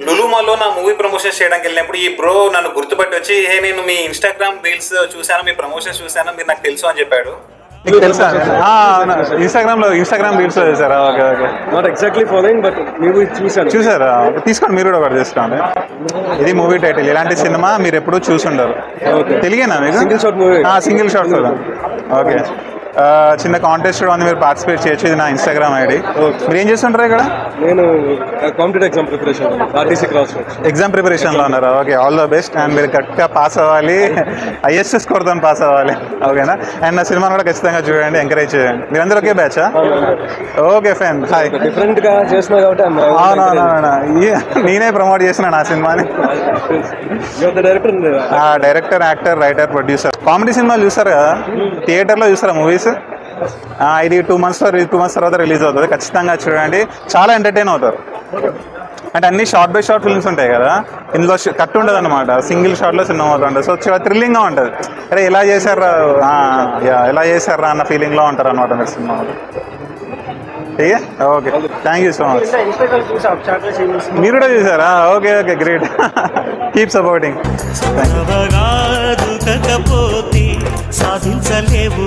లులు మాల్లో నా movie promotions చేయడానికి వెళ్ళినప్పుడు ఈ బ్రో నన్ను గుర్తుపట్టి వచ్చి నేను మీ ఇన్స్టాగ్రామ్ రీల్స్ చూసాను, మీ ప్రమోషన్స్ చూసాను, మీరు నాకు తెలుసు అని చెప్పాడు. మీకు తెలుసా? ఇన్స్టాగ్రామ్ రీల్స్ చేశారా? Okay okay. Not exactly following but movie చూసారా? తీసుకోండి, మీరు కూడా ఒకటి తీసుకోండి. ఇది మూవీ టైటిల్. ఇలాంటి సినిమా మీరు ఎప్పుడు చూసుండరు. తెలుగేనా మీకు? Single shot movie. Single shot కదా. ఓకే. చిన్న కాంటెస్ట్ కూడా ఉంది, మీరు పార్టిసిపేట్ చేయొచ్చు. ఇది నా ఇన్స్టాగ్రామ్ ఐడి. మీరు ఏం చేస్తుంటారు ఇక్కడ? నేను competitive exam preparation RTC cross exam ప్రిపరేషన్లో ఉన్నారా? Okay, all the best. And మీరు కరెక్ట్గా పాస్ అవ్వాలి, హైయెస్ట్ స్కోర్తో పాస్ అవ్వాలి. ఓకేనా? అండ్ నా సినిమాను కూడా ఖచ్చితంగా చూడండి, ఎంకరేజ్ చేయండి. మీరందరూ ఒకే బ్యాచా? Okay fine. హాయ్. డిఫరెంట్గా చేస్తున్నా కాబట్టి అవునవునా, నేనే ప్రమోట్ చేసిన నా సినిమాని. Director, actor, writer, producer. Comedy సినిమాలు చూస్తారు కదా, థియేటర్లో చూస్తారా మూవీస్? ఇది 2 months తర్వాత రిలీజ్ అవుతుంది. ఖచ్చితంగా చూడండి, చాలా ఎంటర్టైన్ అవుతారు. అంటే అన్ని షార్ట్ బై షార్ట్ ఫిల్మ్స్ ఉంటాయి కదా, ఇందులో కట్ ఉండదు అనమాట. సింగిల్ షార్ట్లో సినిమా అవుతుంటుంది. సో చాలా థ్రిల్లింగ్గా ఉంటుంది. అరే ఎలా చేశారా అన్న ఫీలింగ్లో ఉంటారు అనమాట మీరు cinema. Okay, thank you so much. మీరు కూడా చూసారా? Okay okay, great. Keep supporting. సాధించలేవు